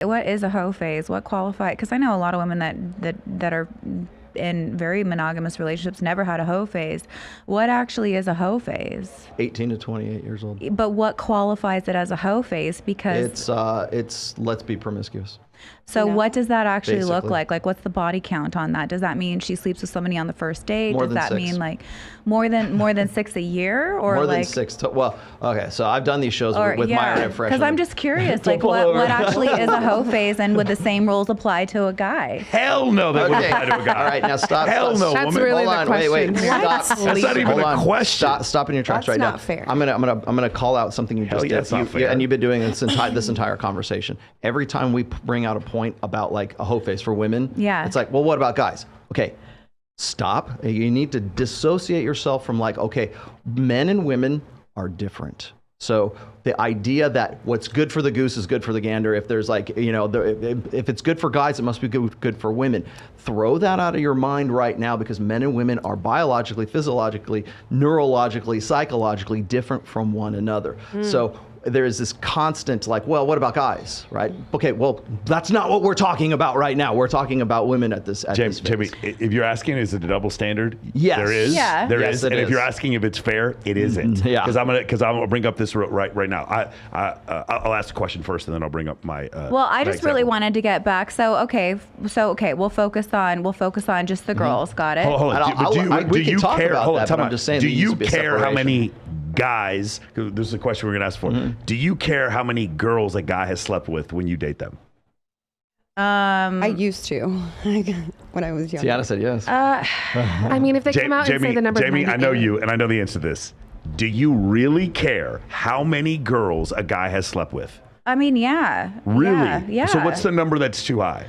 What is a hoe phase? What qualifies? Because I know a lot of women that are in very monogamous relationships never had a hoe phase. What actually is a hoe phase? 18 to 28 years old. But what qualifies it as a hoe phase? Because it's let's be promiscuous. So what does that actually look Basically. like? Like, what's the body count on that? Does that mean she sleeps with somebody on the first date? More Does than that 6. mean like more than 6 a year, or More like than 6. Well, okay. So I've done these shows with Myron and Fresh. Because I'm just curious, like what actually is a hoe phase, and would the same rules apply to a guy? Hell no, that wouldn't apply to a guy. All right, now stop. Hell no, That's woman. really Hold the on, question. wait. Stop. That's not even a question. Stop in your tracks That's right now. not fair. I'm gonna call out something you Hell just yeah, did. it's not fair. And you've been doing this entire conversation. Every time we bring out a point about like a hoe phase for women, it's like, well, what about guys? Okay, stop. You need to dissociate yourself from like, okay, men and women are different. So the idea that what's good for the goose is good for the gander, if there's like, if it's good for guys, it must be good for women. Throw that out of your mind right now, because men and women are biologically, physiologically, neurologically, psychologically different from one another. So there is this constant like, well, what about guys, right? Okay, well, that's not what we're talking about right now. We're talking about women at this phase. Jamie, if you're asking, is it a double standard? Yes. There is. Yeah. There Yes, is. it And is. if you're asking if it's fair, it isn't. Yeah. Because I'm gonna bring up this right now. I'll ask the question first, and then I'll bring up my. Well, I just really example. wanted to get back. So okay, we'll focus on just the girls. Got it. Hold on. We can talk about hold on, that, time but I'm out. just saying Do there needs you to be a care how separation. many guys? 'Cause this is a question we're gonna ask for. Do you care how many girls a guy has slept with when you date them? I used to when I was young. Tiana said yes. I mean, if they come out and say the number Jamie, I know 98. you, and I know the answer to this. Do you really care how many girls a guy has slept with? I mean, yeah. Really? Yeah. So what's the number that's too high?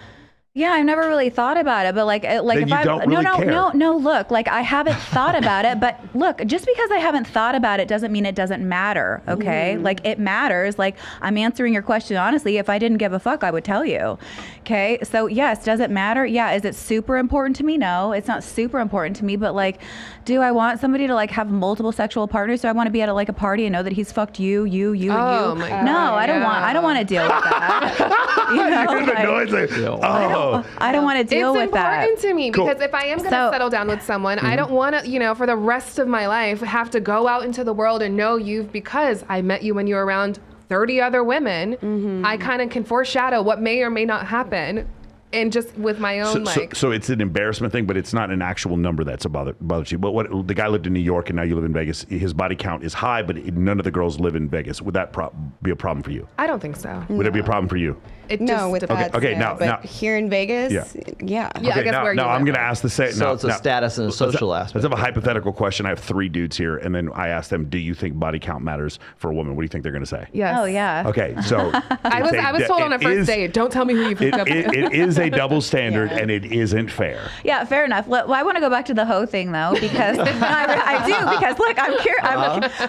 Yeah, I've never really thought about it, but like Then if you I don't really care. no, look, like I haven't thought about it, but look, just because I haven't thought about it doesn't mean it doesn't matter, okay? Like it matters. Like I'm answering your question honestly. If I didn't give a fuck, I would tell you. Okay? So, yes, does it matter? Yeah, is it super important to me? No, it's not super important to me, but like do I want somebody to like have multiple sexual partners? Do I want to be at a like a party and know that he's fucked you, and you? Oh, my God. No, I don't want to deal with that. You know, You're the like- noise like, oh. I don't want to deal with It's that. important to me because if I am going to settle down with someone, I don't want to, for the rest of my life, have to go out into the world and know you because I met you when you were around 30 other women. I kind of can foreshadow what may or may not happen. And just with my own, So it's an embarrassment thing, but it's not an actual number that's bothers you. But what the guy lived in New York and now you live in Vegas, his body count is high, but none of the girls live in Vegas. Would that be a problem for you? I don't think so. Would it be a problem for you? It No, just with depends. that. Okay, no, now- but here in Vegas, yeah. Yeah, I guess where you now I'm live. going to ask the same. So it's a status and a social aspect. Let's have a hypothetical question. I have 3 dudes here, and then I ask them, do you think body count matters for a woman? What do you think they're going to say? Yes. Oh yeah. Okay, so I was told on a first date, don't tell me who you hooked up with. It is a double standard, and it isn't fair. Yeah, fair enough. Well, I want to go back to the hoe thing though, because I do, because look,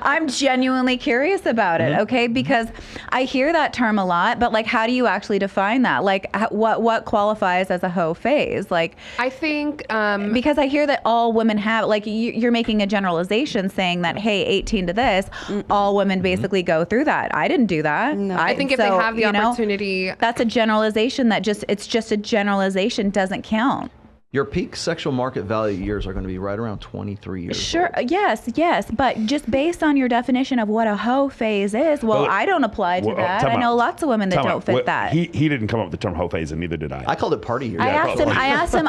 I'm genuinely curious about it. Okay, because I hear that term a lot, but like, how do you actually define that? Like, what qualifies as a hoe phase? Like, I think because I hear that all women have, like, you're making a generalization saying that, hey, 18 to this, all women basically go through that. I didn't do that. No. I think if they have the opportunity, that's a generalization that it's just a generalization, doesn't count. Your peak sexual market value years are going to be right around 23 years. Sure. old. Yes. But just based on your definition of what a hoe phase is, well, I don't apply to that. I know lots of women that don't fit that. He didn't come up with the term hoe phase, and neither did I. I called it party years. I asked him,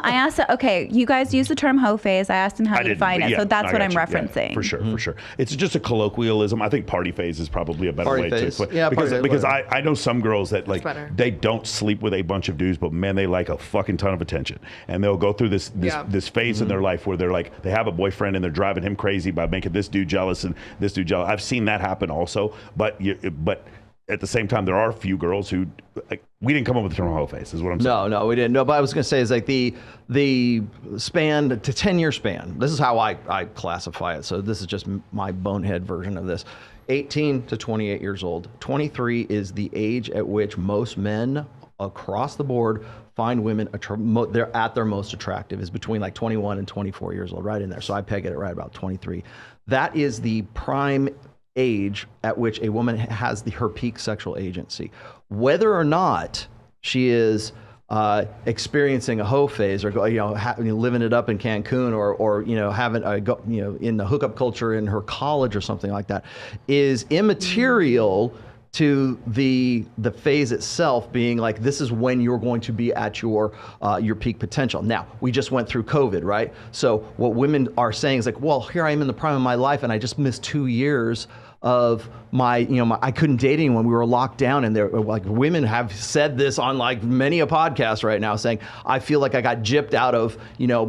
okay, you guys use the term hoe phase. I asked him how I you didn't, define but it. yeah, So that's I what got I'm you. Yeah, referencing. for sure. It's just a colloquialism. I think party phase is probably a better Party way phase. to put Yeah, because party phase, because whatever. I know some girls that like better. they don't sleep with a bunch of dudes, but man, they like a fucking ton of attention. And they'll go through this phase in their life where they're like, they have a boyfriend and they're driving him crazy by making this dude jealous and this dude jealous. I've seen that happen also, but at the same time, there are a few girls who, like, we didn't come up with the term hoe face, is what I'm saying. No, we didn't. No, but I was going to say is like the span to 10-year span. This is how I classify it. So this is just my bonehead version of this. 18 to 28 years old. 23 is the age at which most men across the board find women they're at their most attractive, is between like 21 and 24 years old, right in there. So I peg it at right about 23. That is the prime age at which a woman has her peak sexual agency. Whether or not she is experiencing a hoe phase, or living it up in Cancun, or having in the hookup culture in her college or something like that, is immaterial to the phase itself being like, this is when you're going to be at your peak potential. Now, we just went through COVID, right? So what women are saying is like, well, here I am in the prime of my life, and I just missed 2 years of my I couldn't date anyone. We were locked down, and like women have said this on like many a podcast right now, saying, I feel like I got gypped out of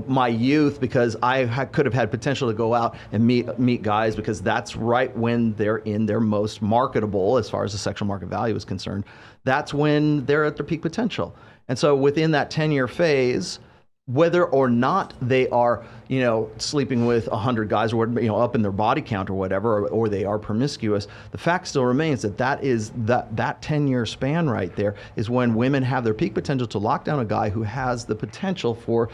my youth because I could have had potential to go out and meet guys, because that's right when they're in their most marketable, as far as the sexual market value is concerned. That's when they're at their peak potential. And so within that 10-year phase, whether or not they are, sleeping with 100 guys, or up in their body count or whatever, or they are promiscuous, the fact still remains that that 10-year span right there is when women have their peak potential to lock down a guy who has the potential for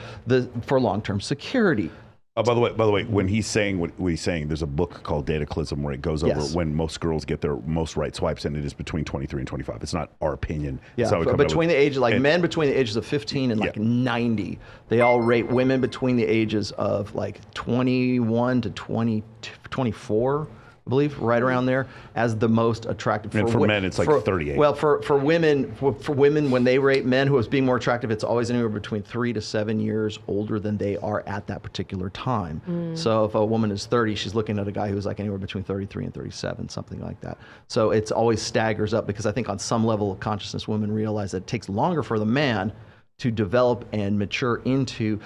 long-term security. By the way, when he's saying what he's saying, there's a book called Dataclysm where it goes over when most girls get their most right swipes, and it is between 23 and 25. It's not our opinion. Yeah, between the ages, men between the ages of 15 and 90, they all rate women between the ages of like 21 to 24. I believe, right around there, as the most attractive. And for men, it's like 38. Well, for women, when they rate men who as being more attractive, it's always anywhere between 3 to 7 years older than they are at that particular time. So if a woman is 30, she's looking at a guy who's like anywhere between 33 and 37, something like that. So it's always staggers up, because I think on some level of consciousness, women realize that it takes longer for the man to develop and mature into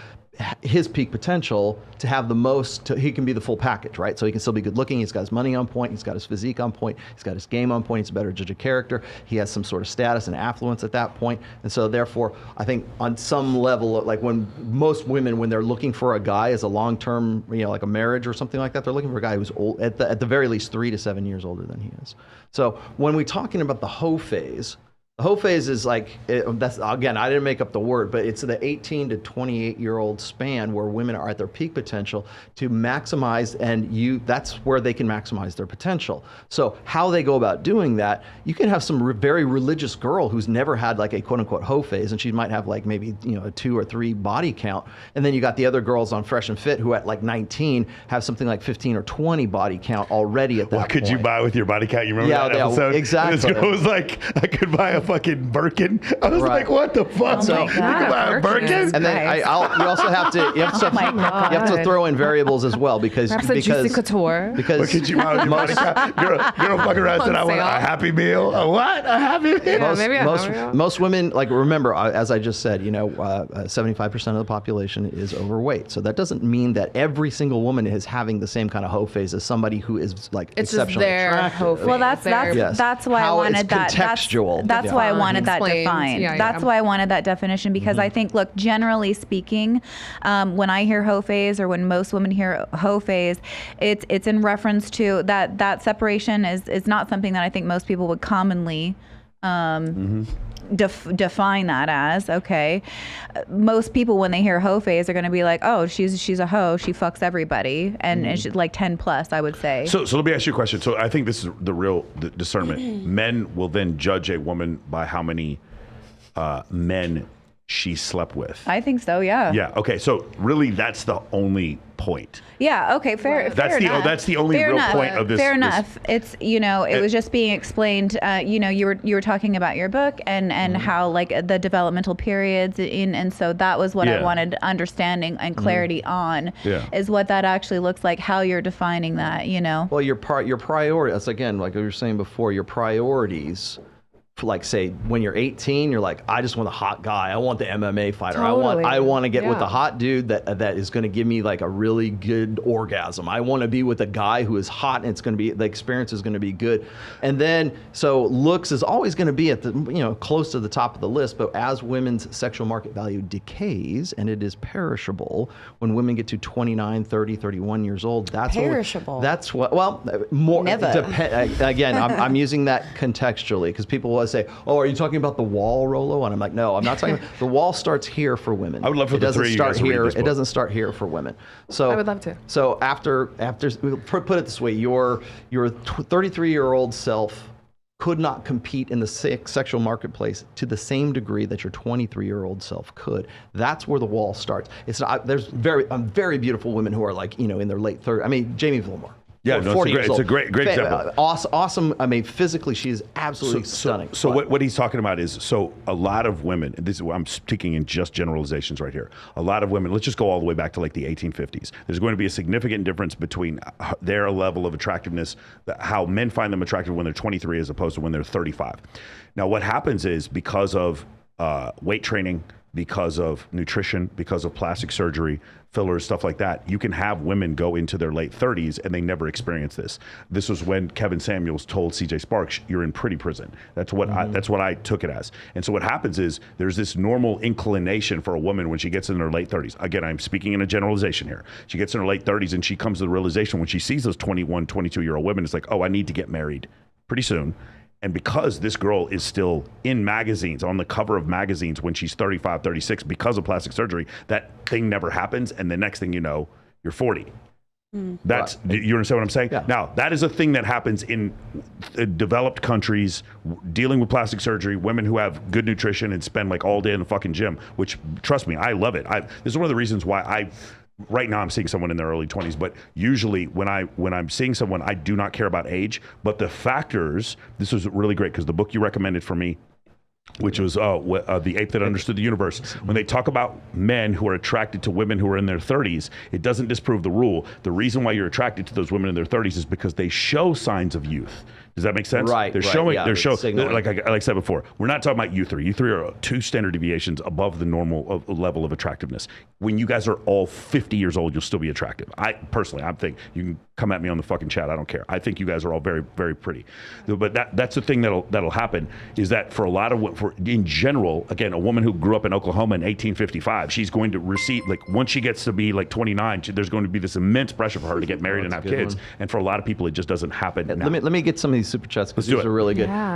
his peak potential to have the most. He can be the full package, right? So he can still be good looking. He's got his money on point. He's got his physique on point. He's got his game on point. He's a better judge of character. He has some sort of status and affluence at that point. And so therefore, I think on some level, like when most women, when they're looking for a guy as a long-term, like a marriage or something like that, they're looking for a guy who's old, at the very least 3 to 7 years older than he is. So when we're talking about the hoe phase, the hoe phase is like, that's, again, I didn't make up the word, but it's the 18 to 28-year-old span where women are at their peak potential to maximize, and that's where they can maximize their potential. So how they go about doing that, you can have some very religious girl who's never had like a quote-unquote hoe phase, and she might have like maybe a 2 or 3 body count, and then you got the other girls on Fresh and Fit who at like 19 have something like 15 or 20 body count already at that point. What could you buy with your body count? You remember that episode? Exactly. This girl was like, I could buy a fucking Birkin. I was like, what the fuck? So you can buy a Birkin? And then you also have to throw in variables as well, because Juicy Couture. What could you buy with your body count? Girl fucking around said, I want a Happy Meal. A what? A Happy Meal? Most women, like, remember, as I just said, 75% of the population is overweight. So that doesn't mean that every single woman is having the same kind of hoe phase as somebody who is like exceptionally attractive. Well, that's why I wanted that. Contextual. That's why I wanted that defined. That's why I wanted that definition, because I think, look, generally speaking, when I hear hoe phase, or when most women hear hoe phase, it's in reference to that separation is not something that I think most people would commonly define that as. Okay, most people, when they hear hoe phase, are going to be like, oh, she's a hoe, she fucks everybody, and it's like 10 plus, I would say. So let me ask you a question. So I think this is the real discernment. Men will then judge a woman by how many men she slept with. I think so, yeah. Yeah. Okay. So really, that's the only point. Yeah. Okay. Fair enough. That's the only real point of this. Fair enough. It's it was just being explained. You were talking about your book and how like the developmental periods and so that was what I wanted understanding and clarity on. Is what that actually looks like. How you're defining that. Well, your priorities. Again, like we were saying before, your priorities. Like, say, when you're 18, you're like, I just want a hot guy. I want the MMA fighter. Totally. I want to get with a hot dude that is going to give me like a really good orgasm. I want to be with a guy who is hot, and it's going to be, the experience is going to be good. And then, so looks is always going to be at the, close to the top of the list. But as women's sexual market value decays, and it is perishable, when women get to 29, 30, 31 years old, that's perishable. More. Never. Again, I'm using that contextually, because people will say, oh, are you talking about the wall, Rollo? And I'm like, no, I'm not talking about, the wall starts here for women. I would love for the three of you guys to read this book. It doesn't start here for women. So I would love to. So after put it this way, your 33-year-old self could not compete in the sexual marketplace to the same degree that your 23-year-old self could. That's where the wall starts. It's not, there's very beautiful women who are like, you know, in their late 30s. I mean, Jamie Villamore. Yeah, no, it's a great example. Awesome. I mean, physically, she's absolutely stunning. So what he's talking about is, so a lot of women, and this is, I'm speaking in just generalizations right here. A lot of women, let's just go all the way back to like the 1850s. There's going to be a significant difference between their level of attractiveness, how men find them attractive when they're 23 as opposed to when they're 35. Now, what happens is because of weight training, because of nutrition, because of plastic surgery, fillers, stuff like that, you can have women go into their late 30s and they never experience this. This was when Kevin Samuels told CJ Sparks, "You're in pretty prison." That's what I took it as. And so what happens is there's this normal inclination for a woman when she gets in her late 30s. Again, I'm speaking in a generalization here. She gets in her late 30s and she comes to the realization when she sees those 21, 22-year-old women, it's like, oh, I need to get married pretty soon. And because this girl is still in magazines, on the cover of magazines when she's 35, 36, because of plastic surgery, that thing never happens. And the next thing you know, you're 40. That's, you understand what I'm saying? Yeah. Now, that is a thing that happens in developed countries dealing with plastic surgery, women who have good nutrition and spend like all day in the fucking gym, which, trust me, I love it. This is one of the reasons why right now I'm seeing someone in their early 20s, but usually when I'm seeing someone, I do not care about age, but the factors, this was really great because the book you recommended for me, which was The Ape That Understood the Universe. When they talk about men who are attracted to women who are in their 30s, it doesn't disprove the rule. The reason why you're attracted to those women in their 30s is because they show signs of youth. Does that make sense? Right. They're like I said before, we're not talking about you three. You three are 2 standard deviations above the normal level of attractiveness. When you guys are all 50 years old, you'll still be attractive. I think you can come at me on the fucking chat. I don't care. I think you guys are all very, very pretty. But that's the thing that'll happen is that for a lot of, in general, again, a woman who grew up in Oklahoma in 1855, she's going to receive, like, once she gets to be like 29, there's going to be this immense pressure for her to get married and have kids. And for a lot of people, it just doesn't happen. Let me get some of these super chats because these are really good. Yeah.